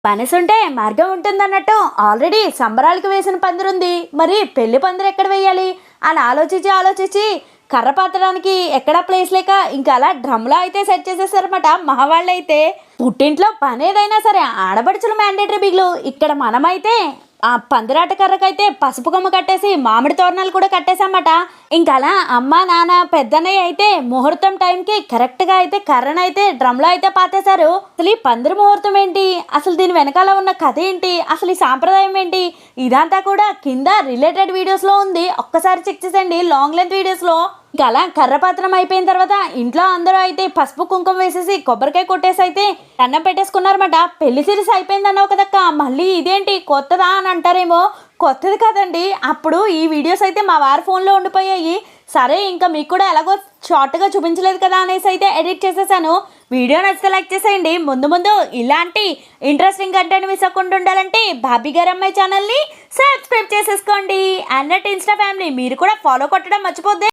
పనసుంటే మార్గం ఉంటుందన్నట్టు ఆల్రెడీ సంబరాలకు వేసిన పందిరుంది, మరి పెళ్లి పందిరు ఎక్కడ వేయాలి అని ఆలోచించి కర్ర పాతడానికి ఎక్కడా ప్లేస్ లేక ఇంకా అలా డ్రమ్లో అయితే సెట్ చేసేసారన్నమాట మగవాళ్ళు అయితే. పుట్టింట్లో పని ఏదైనా సరే ఆడబడుచులు మ్యాండేటరీ బిగులు. ఇక్కడ మనమైతే ఆ పందిరాట కర్రకైతే పసుపు కొమ్మ కట్టేసి మామిడి తోరణాలు కూడా కట్టేసామట. ఇంకా అలా అమ్మ నాన్న పెద్దన్నయ్య అయితే ముహూర్తం టైంకి కరెక్ట్గా అయితే కర్రనైతే డ్రమ్లో అయితే పాతేశారు. అసలు ఈ పందిరి ముహూర్తం ఏంటి, అసలు దీని వెనకాల ఉన్న కథ ఏంటి, అసలు ఈ సాంప్రదాయం ఏంటి, ఇదంతా కూడా కింద రిలేటెడ్ వీడియోస్లో ఉంది. ఒక్కసారి చెక్ చేసేయండి లాంగ్ లెంత్ వీడియోస్లో. ఇంకా అలా కర్రపాత్రం అయిపోయిన తర్వాత ఇంట్లో అందరూ అయితే పసుపు కుంకుమ వేసేసి కొబ్బరికాయ కొట్టేసి అయితే అన్నం పెట్టేసుకున్నారన్నమాట. పెళ్లి సిరీస్ అయిపోయింది అన్నావు కదక్క, మళ్ళీ ఇదేంటి కొత్తదా అని అంటారేమో. కొత్తది కదండి, అప్పుడు ఈ వీడియోస్ అయితే మా వారి ఫోన్లో ఉండిపోయాయి. సరే ఇంకా మీకు కూడా ఎలాగో షార్ట్గా చూపించలేదు కదా అనేసి అయితే ఎడిట్ చేసేసాను. వీడియో నచ్చితే లైక్ చేసేయండి. ముందు ఇలాంటి ఇంట్రెస్టింగ్ కంటెంట్ మిస్ అవ్వకుండా ఉండాలంటే బాబీ గారు అమ్మాయి ఛానల్ని సబ్స్క్రైబ్ చేసేసుకోండి. అన్నట్టు ఇన్స్టా ఫ్యామిలీ మీరు కూడా ఫాలో కొట్టడం మర్చిపోద్ది.